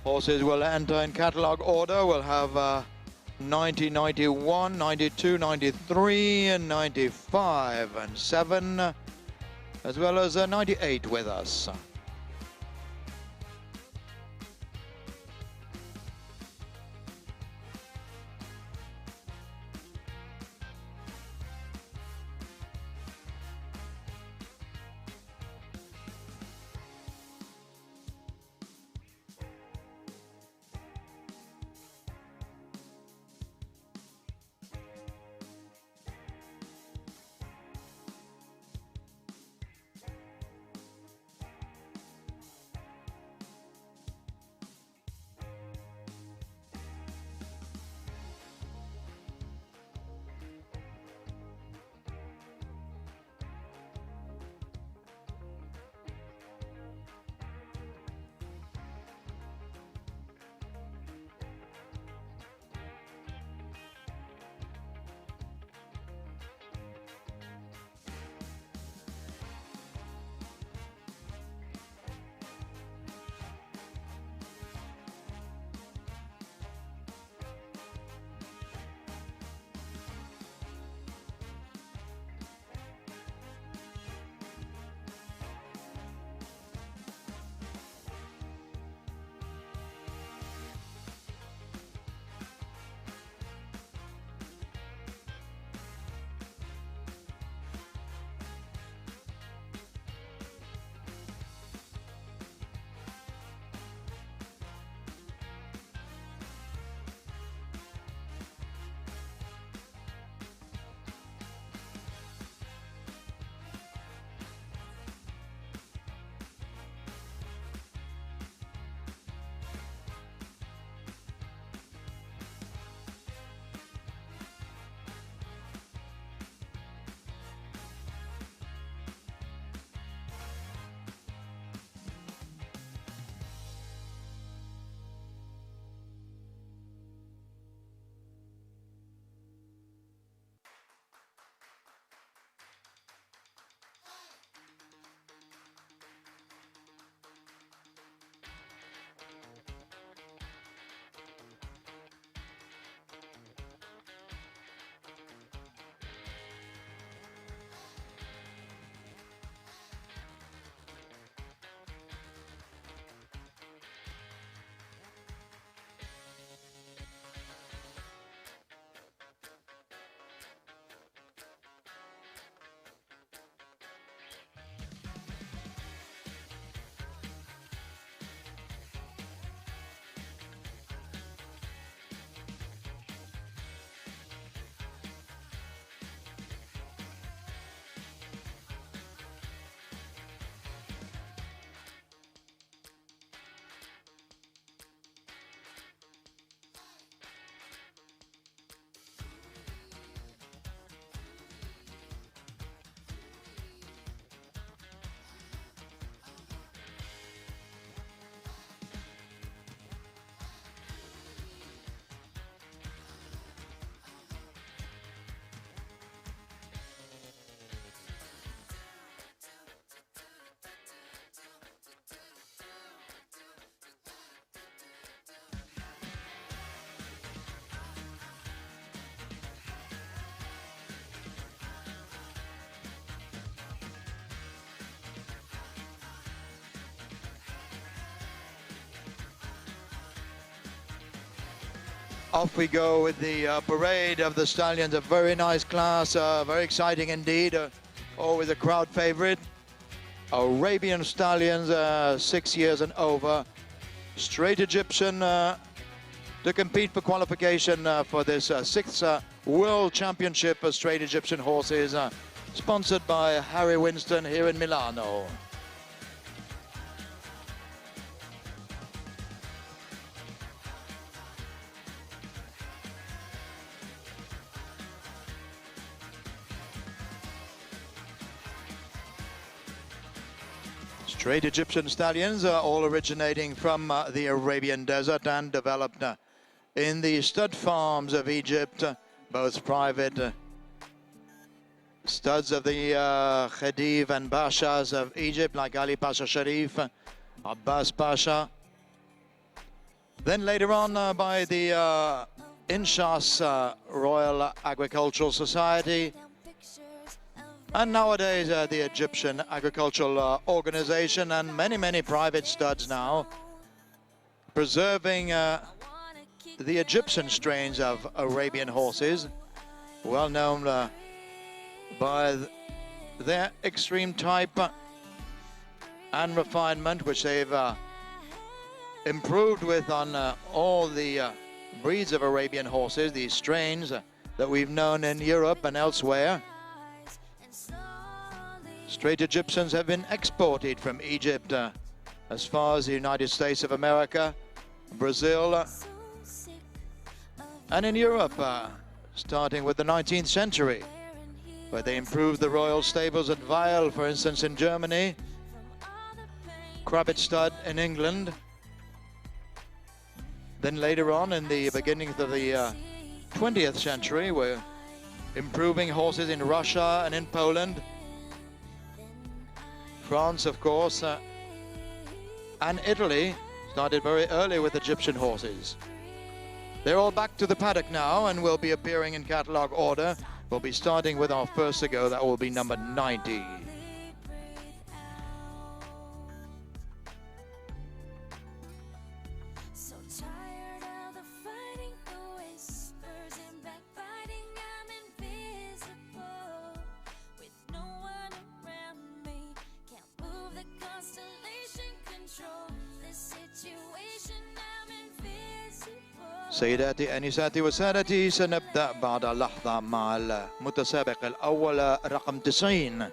Horses will enter in catalogue order. We'll have 90, 91, 92, 93, and 95, and 7, as well as 98 with us. Off we go with the parade of the stallions. A very nice class, very exciting indeed. Always a crowd favorite. Arabian Stallions, 6 years and over. Straight Egyptian to compete for qualification for this 6th World Championship of Straight Egyptian Horses, sponsored by Harry Winston here in Milano. Straight Egyptian stallions are all originating from the Arabian Desert and developed in the stud farms of Egypt, both private studs of the Khedive and Bashas of Egypt, like Ali Pasha Sharif, Abbas Pasha, Then later on by the Inchas Royal Agricultural Society, and nowadays the Egyptian Agricultural Organization, and many private studs now, preserving the Egyptian strains of Arabian horses, well known by their extreme type and refinement, which they've improved with on all the breeds of Arabian horses, these strains that we've known in Europe and elsewhere. Straight Egyptians have been exported from Egypt as far as the United States of America, Brazil, and in Europe, starting with the 19th century, where they improved the royal stables at Weil, for instance, in Germany, Crabbit Stud in England. Then later on, in the beginning of the 20th century, we're improving horses in Russia and in Poland, France, of course, and Italy started very early with Egyptian horses. They're all back to the paddock now and will be appearing in catalogue order. We'll be starting with our first to go. That will be number 90. سيداتي أنساتي وسادتي، سنبدأ بعد لحظة مع المتسابق الأول رقم 90.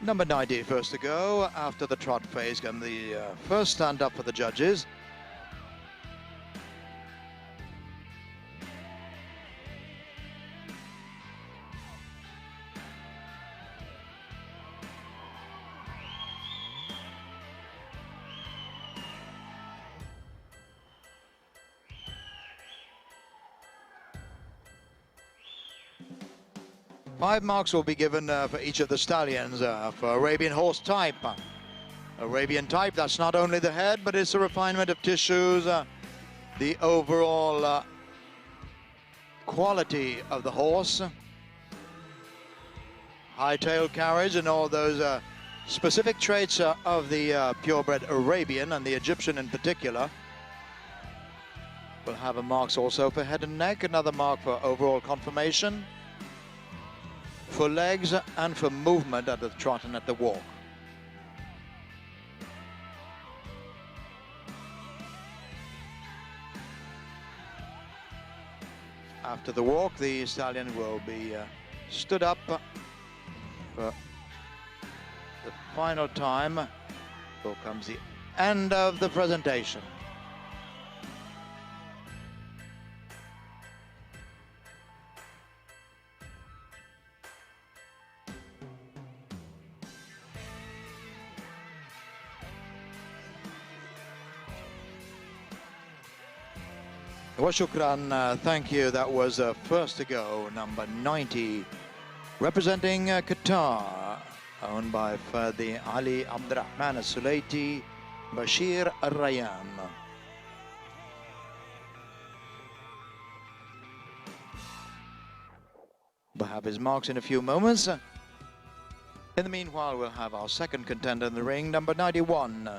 Number 90 first to go. After the trot phase come the first stand up for the judges. Five marks will be given for each of the stallions for Arabian horse type. Arabian type, that's not only the head, but it's the refinement of tissues, the overall quality of the horse, high tail carriage, and all those specific traits of the purebred Arabian and the Egyptian in particular. We'll have a marks also for head and neck, another mark for overall conformation, for legs, and for movement at the trot and at the walk. After the walk, the stallion will be stood up for the final time. So comes the end of the presentation. Well, shukran, thank you. That was first to go, number 90, representing Qatar, owned by Fadi Ali Abdurrahman Al-Sulaiti, Bashir Al-Rayyan. We'll have his marks in a few moments. In the meanwhile, we'll have our second contender in the ring, number 91.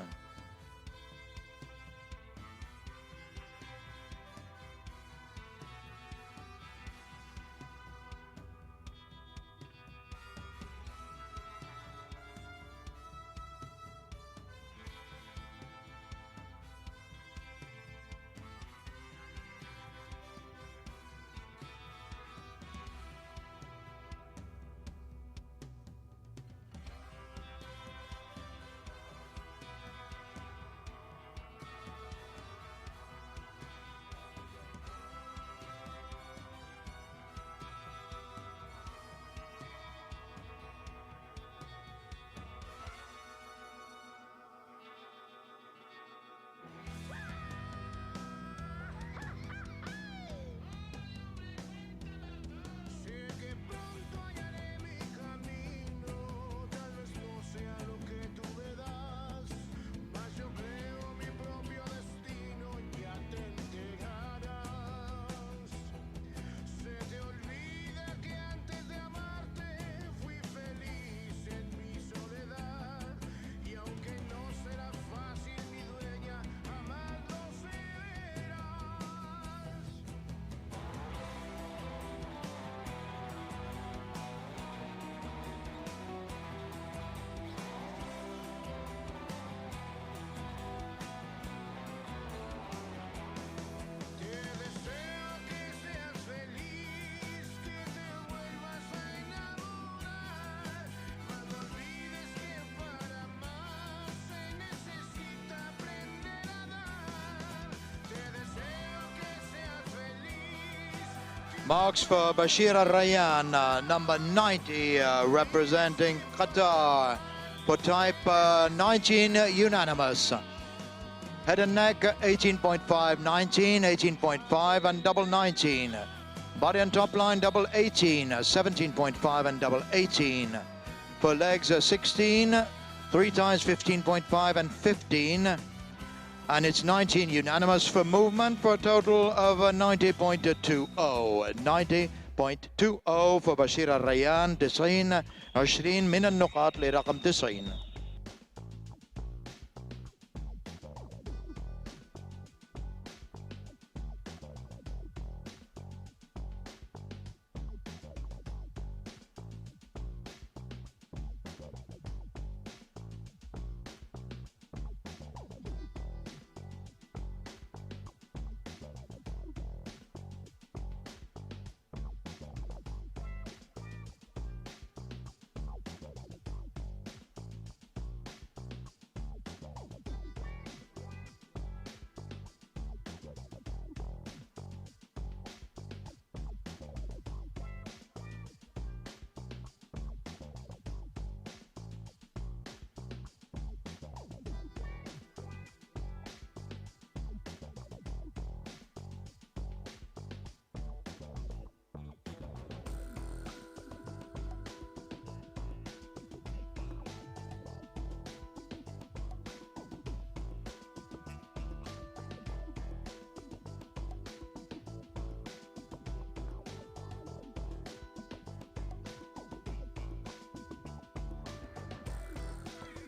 Marks for Bashir Al-Rayyan, number 90, representing Qatar, for type 19 unanimous. Head and neck 18.5, 19, 18.5 and double 19. Body and top line double 18, 17.5 and double 18. For legs 16, 3 times 15.5 and 15. And it's 19 unanimous for movement for a total of 90.20. 90.20 for بشير الريان. 90 20 من النقاط لرقم 90.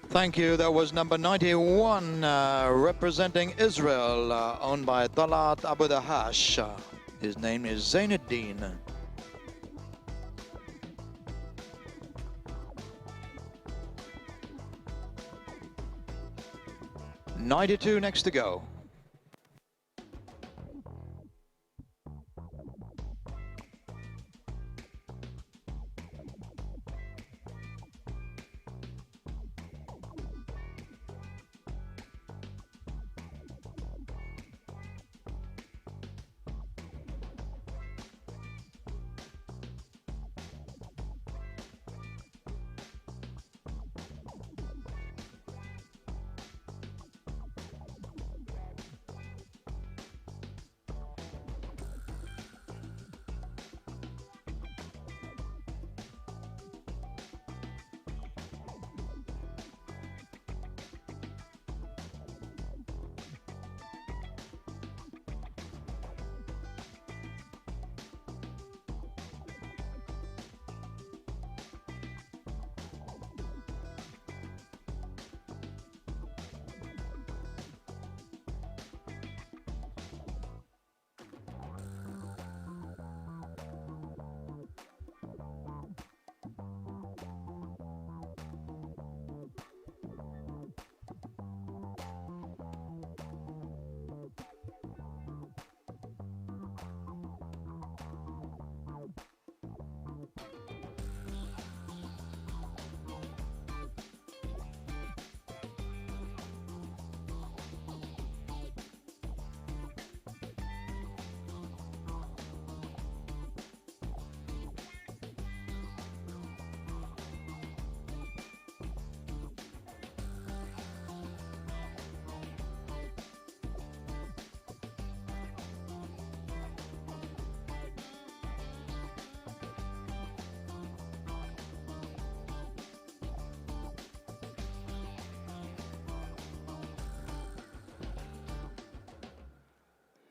Thank you. That was number 91, representing Israel, owned by Talat Abu Dahash. His name is Zainuddin. .92 next to go.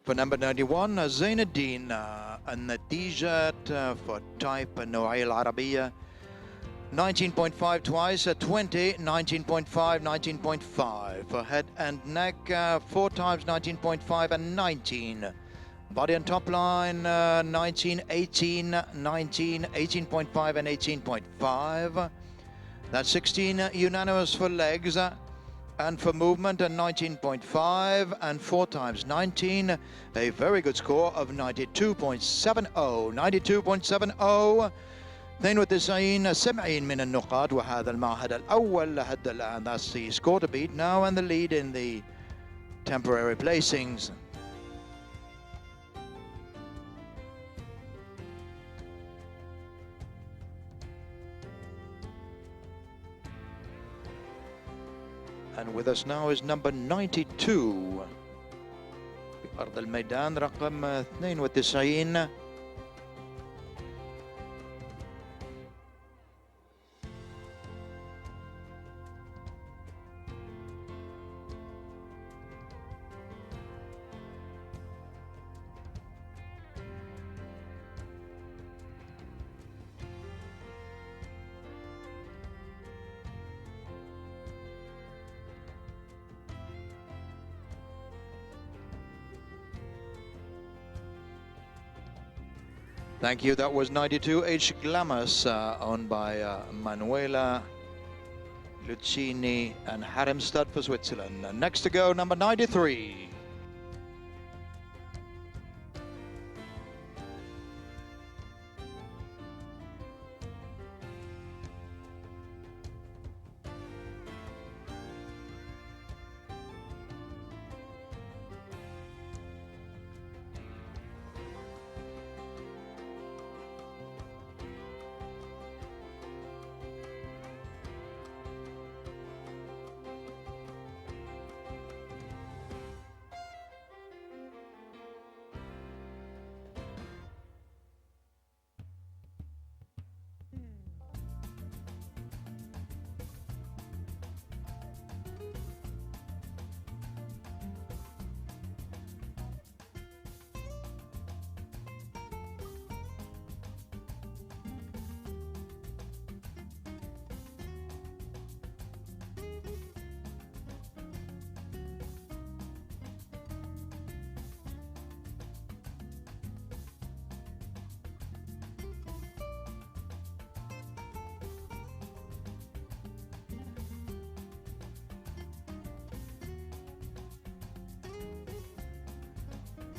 For number 91, Zainuddin النتيجة for type النوعية العربية 19.5 twice, 20, 19.5, 19.5. For head and neck, 4 times, 19.5 and 19. Body and top line, 19, 18, 19, 18.5 and 18.5. That's 16 unanimous for legs. And for movement, a 19.5 and 4 times 19. A very good score of 92.70. 92.70. 92 70 من النقاط وهذا المعهد الأول لحد الآن. That's the score to beat now and the lead in the temporary placings. And with us now is number 92 في أرض الميدان رقم 92. Thank you. That was 92H Glamis, owned by Manuela Lucchini and Harem Stud for Switzerland. And next to go, number 93.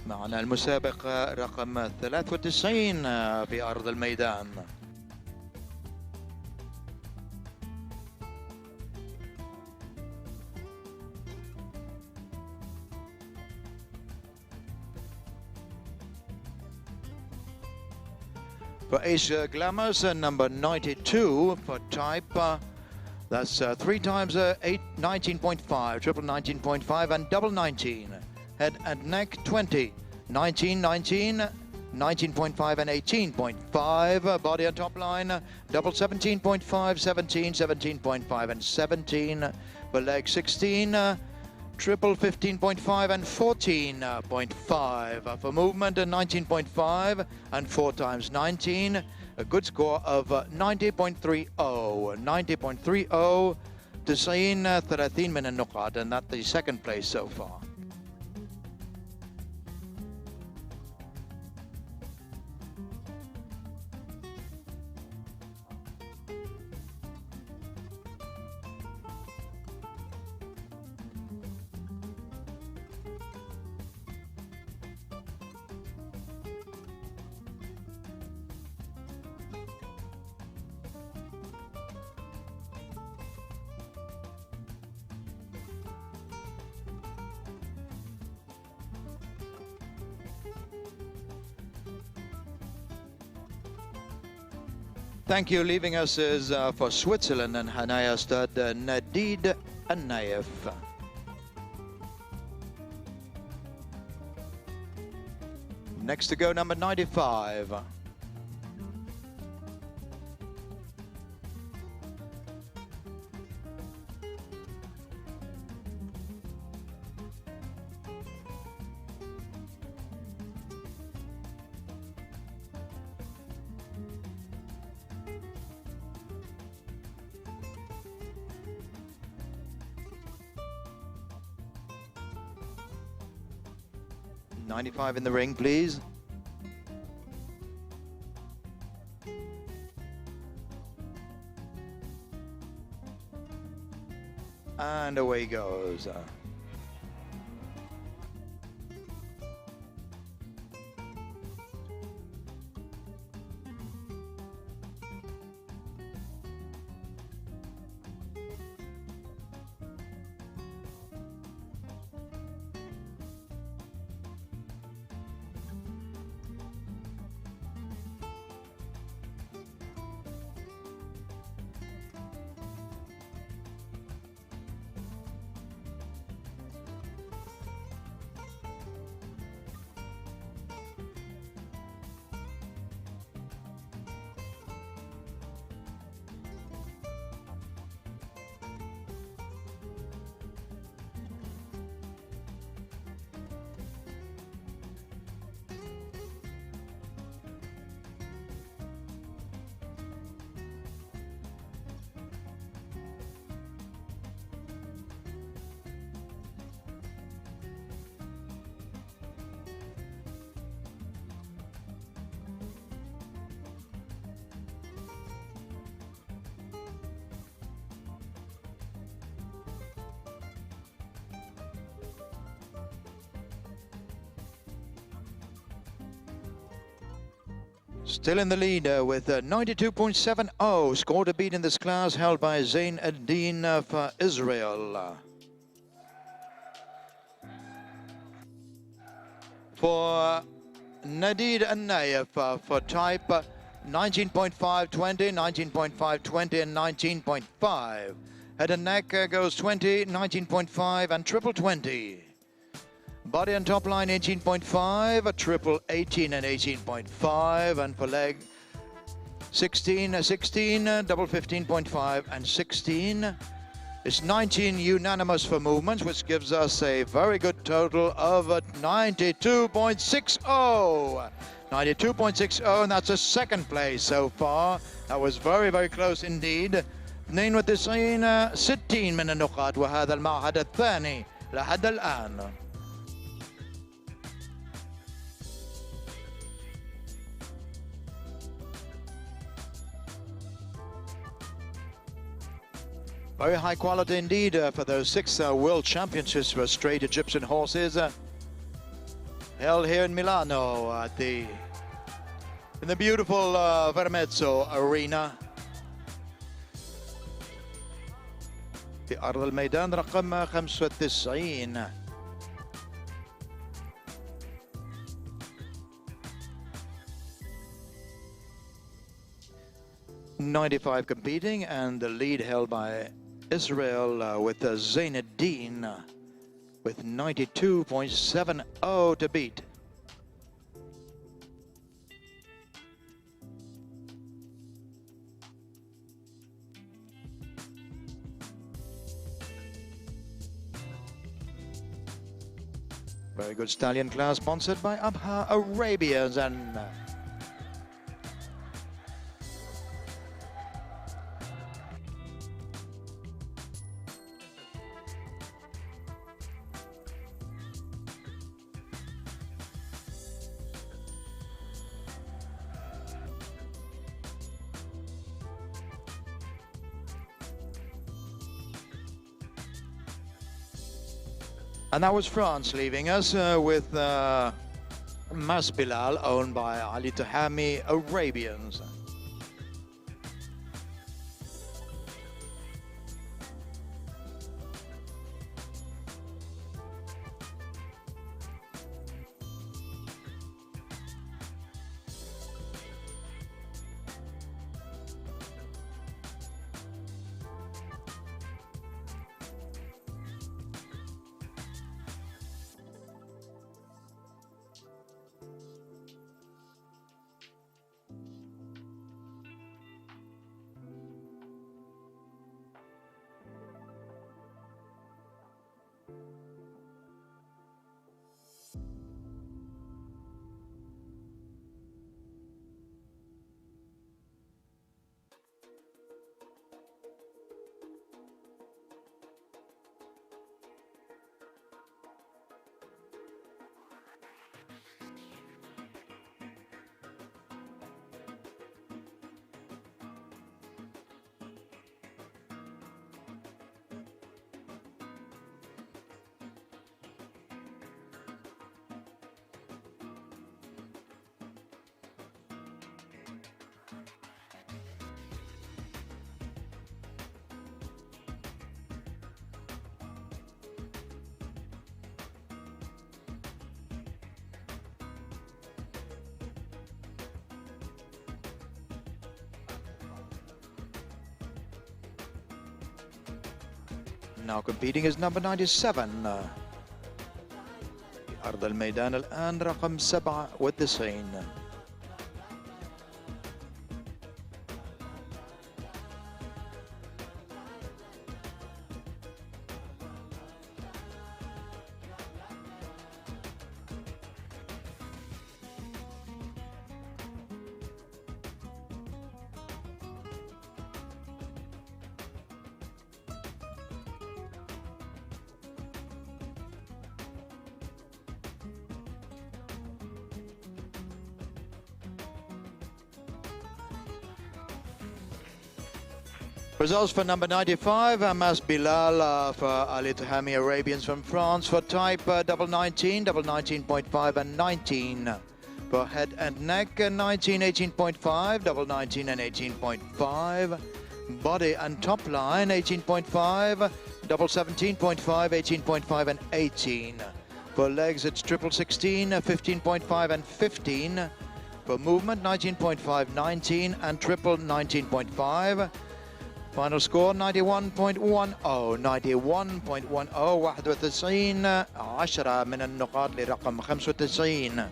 معنا المسابق رقم 93 في أرض الميدان. For H Glamis, number 92 for type. That's 3 times 8, 19.5, triple 19.5 and double 19. Head and neck 20, 19, 19, 19.5 and 18.5. Body and top line double 17.5, 17, 17.5 and 17. For leg 16, triple 15.5 and 14.5. For movement 19.5 and 4 times 19. A good score of 90.30. 90.30. 90 30 من النقاط, and that's the second place so far. Thank you. Leaving us is for Switzerland and Hanaya stud Nadid Annaif. Next to go, number 95. 95 in the ring, please. And away goes. Still in the lead with 92.70, score to beat in this class, held by Zain Ad-Din of Israel. For Nadid An-Nayef for type 19.520, 19.520 and 19.5. Head and neck goes 20, 19.5 and triple 20. Body and top line 18.5, a triple 18 and 18.5, and for leg 16, 16, double 15.5 and 16. It's 19 unanimous for movements, which gives us a very good total of 92.60. 92.60, and that's a second place so far. That was very, very close indeed. 92 60 من النقاط، وهذا المعهد الثاني لحد الآن. Very high quality indeed for those 6 World Championships for straight Egyptian horses held here in Milano at in the beautiful Vermezzo Arena. في أرض الميدان رقم 95. '95 competing, and the lead held by Israel with Zain Ad-Din with 92.70 to beat. Very good stallion class, sponsored by Abha Arabians, and that was France leaving us with Mas Bilal, owned by Ali Tahami Arabians. Now competing is number 97. في أرض الميدان الآن رقم 97. Results for number 95, Amas Bilal for Ali Tahami Arabians from France for type double 19, double 19.5 and 19. For head and neck, 19, 18.5, double 19 and 18.5. Body and top line, 18.5, double 17.5, 18.5 and 18. For legs, it's triple 16, 15.5 and 15. For movement, 19.5, 19 and triple 19.5. Final score 91.10 91.10 91 10 من النقاط لرقم 95.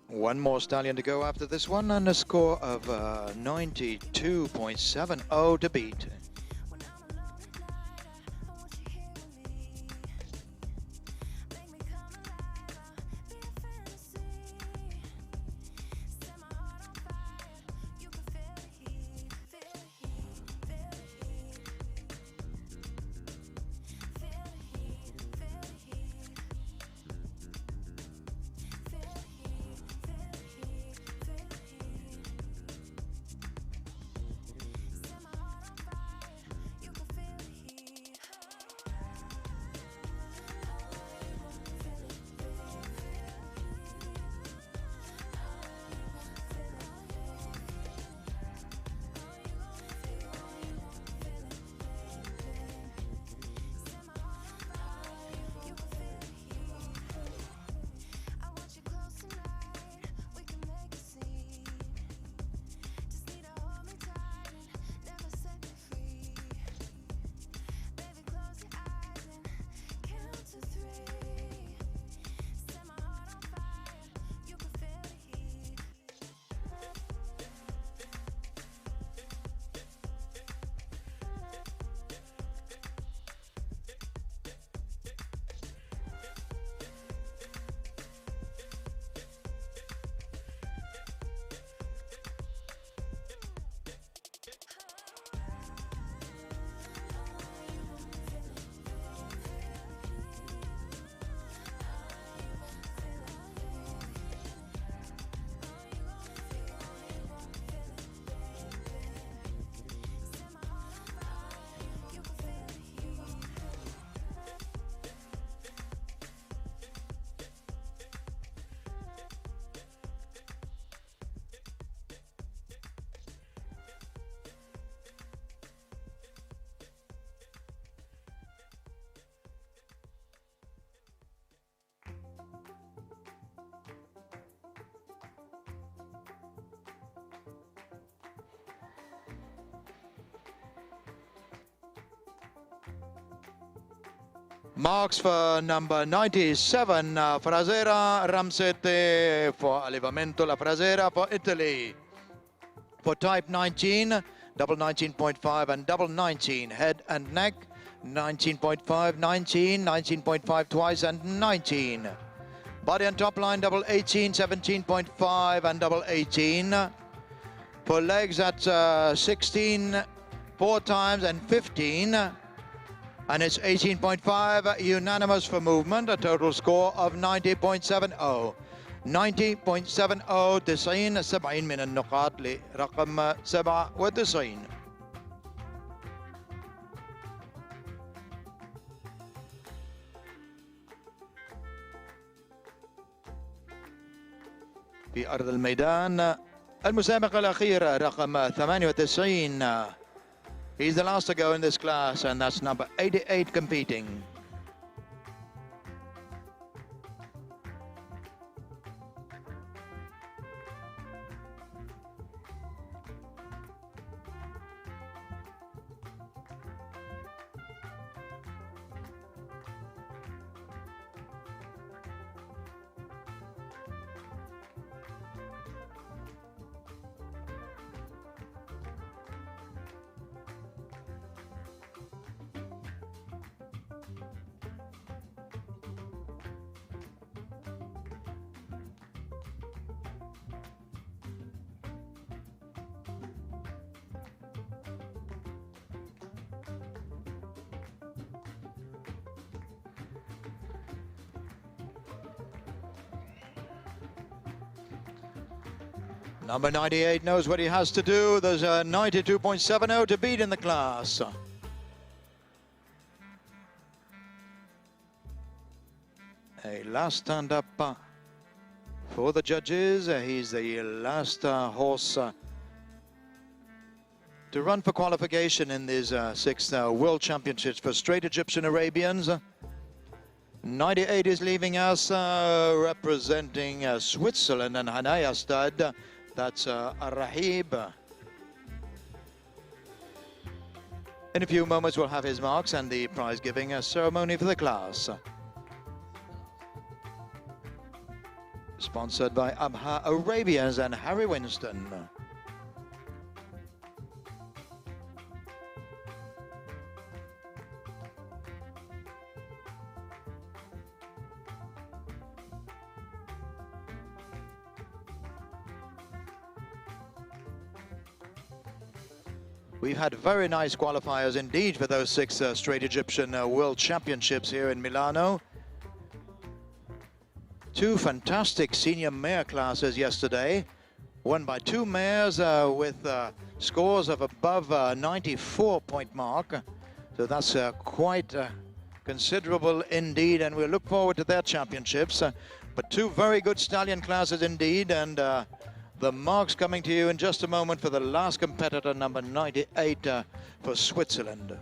One more stallion to go after this one, and a score of 92.70 to beat. Marks for number 97, Frasera Ramsete for Allevamento La Frasera for Italy. For type 19, double 19.5 and double 19. Head and neck, 19.5, 19, 19.5 twice and 19. Body and top line, double 18, 17.5 and double 18. For legs, that's 16, 4 times and 15. And it's 18.5 unanimous for movement, a total score of 90.70. 90.70 90 70 من النقاط لرقم 97. في أرض الميدان. المسابقة الأخيرة رقم 98. He's the last to go in this class, and that's number 88 competing. Number 98 knows what he has to do. There's a 92.70 to beat in the class. A last stand-up for the judges. He's the last horse to run for qualification in these 6th World Championships for straight Egyptian Arabians. 98 is leaving us representing Switzerland and Hanaya stud. That's Rahib. In a few moments, we'll have his marks and the prize-giving ceremony for the class. Sponsored by Abha Arabians and Harry Winston. We've had very nice qualifiers indeed for those 6 straight Egyptian World Championships here in Milano. 2 fantastic senior mare classes yesterday, won by 2 mares with scores of above 94-point mark. So that's quite considerable indeed, and we look forward to their championships. But 2 very good stallion classes indeed, and the marks coming to you in just a moment for the last competitor, number 98 for Switzerland.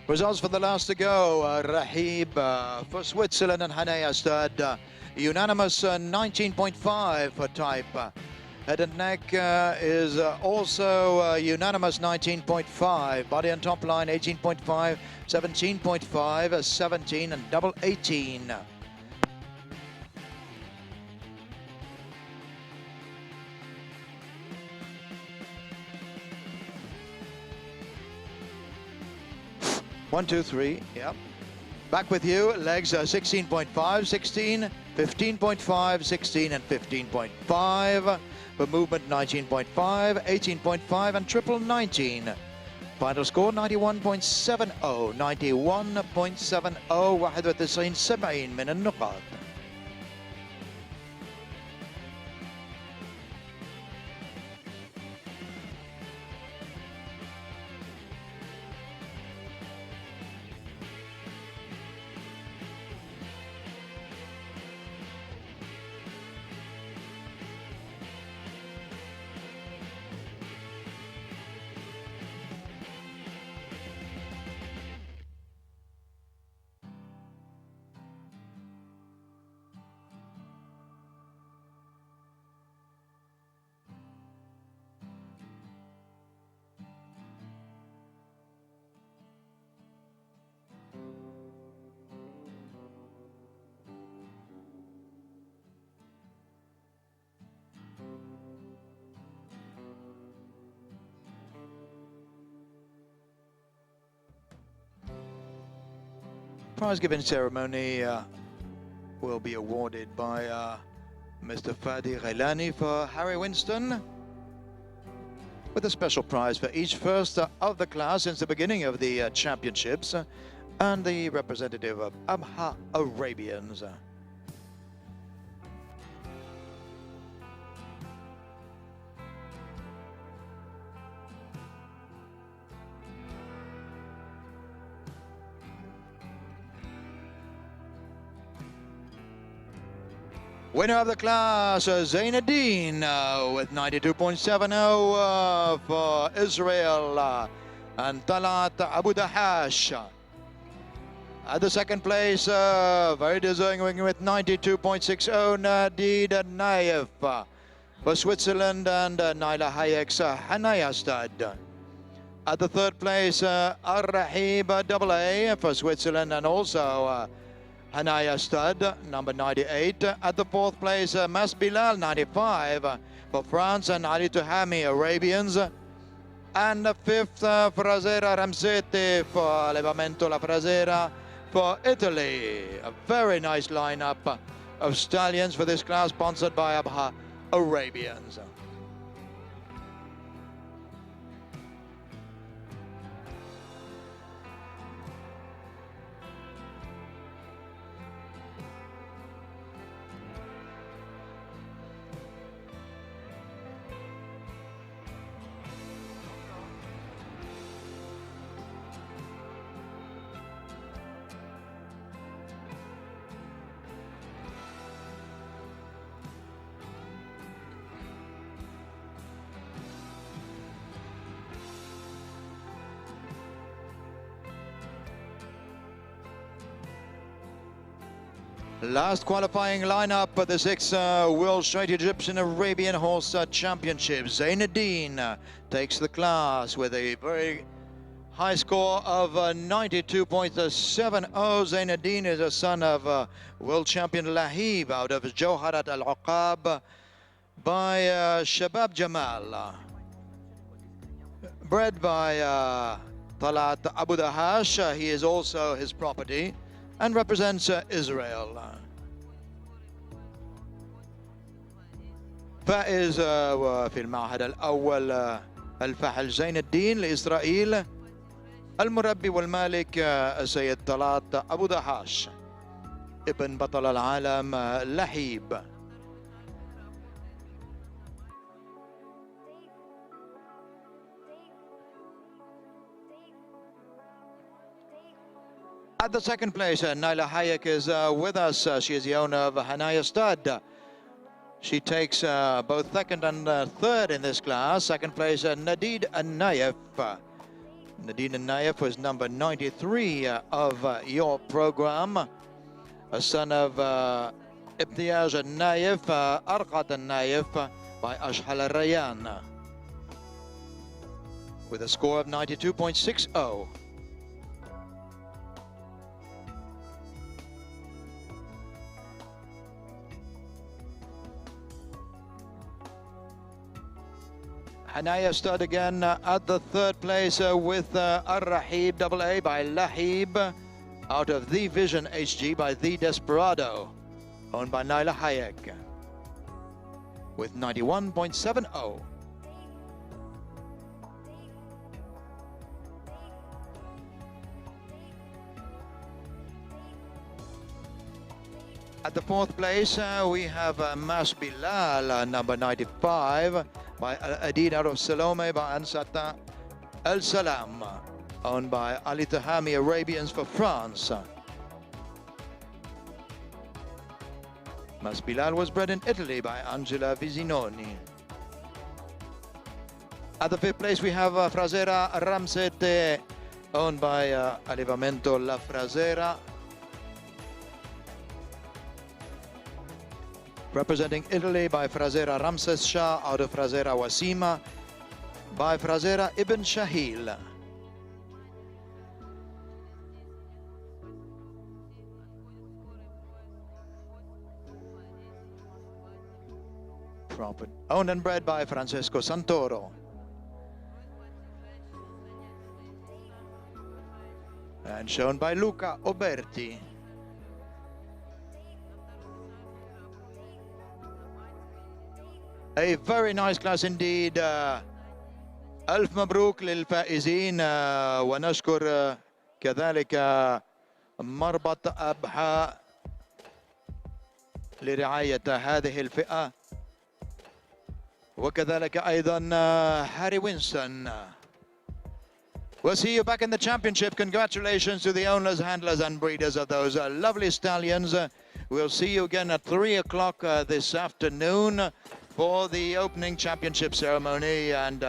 Results for the last to go. Rahib for Switzerland and Hanaya stud. Unanimous 19.5 for type. Head and neck is also unanimous 19.5. Body and top line 18.5, 17.5, 17 and double 18. One, two, three, yep. Back with you, legs 16.5, 16, 15.5, 16 and 15.5. For movement 19.5, 18.5 and triple 19. Final score 91.70, 91.70. 91.70 من النقاط. prize-giving ceremony will be awarded by Mr. Fadi Ghailani for Harry Winston, with a special prize for each first of the class since the beginning of the championships, and the representative of Abha Arabians. Winner of the class, Zainuddin, with 92.70 for Israel, and Talat Abu Dahash. At the second place, very deserving with 92.60, Nadid Naif for Switzerland, and Naila Hayek's Hanaya Stud. At the third place, Ar-Rahib AA for Switzerland, and also Hanaya Stud, number 98. At the fourth place, Mas Bilal, 95 for France, and Ali Tuhami, Arabians. And the fifth, Frazera Ramsete for Levamento La Frazera for Italy. A very nice lineup of stallions for this class, sponsored by Abha Arabians. Last qualifying lineup for the 6th World Straight Egyptian Arabian Horse Championships. Zainuddin takes the class with a very high score of 92.70. Zainuddin is a son of world champion Lahib out of Jawharat Al-Uqab by Shabab Jamal. Bred by Talat Abu Dahash, he is also his property and represents Israel. فائز وفي المعهد الأول الفاحل زين الدين لإسرائيل، المربي والمالك السيد طلات أبو دحاش ابن بطل العالم لهيب. At the second place, Naila Hayek is with us. She is the owner of Hanaya Stud. She takes both second and third in this class. Second place, Nadid Naif. Nadid Naif was number 93 of your program. A son of Ibtiyaj Naif, Arqat Naif by Ashhal Al-Rayyan, with a score of 92.60. Hanaya Stud again at the third place with Ar-Rahib AA by Lahib, out of The Vision HG by The Desperado, owned by Naila Hayek, with 91.70. At the fourth place, we have Mas Bilal, number 95, by Al-Adid out of Salome by Ansata Al-Salam, owned by Ali Tahami Arabians for France. Mas Bilal was bred in Italy by Angela Vizinoni. At the fifth place, we have Frazera Ramsete, owned by Allevamento La Frazera, representing Italy by Frazera Ramses Shah out of Frazera Wasima by Frazera Ibn Shahil. Owned and bred by Francesco Santoro. and shown by Luca Oberti. A very nice class indeed. ألف مبروك للفائزين ونشكر كذلك مربط أبحى لرعاية هذه الفئة وكذلك أيضا هاري وينستون. We'll see you back in the championship. Congratulations to the owners, handlers and breeders of those lovely stallions. We'll see you again at 3 o'clock this afternoon for the opening championship ceremony, and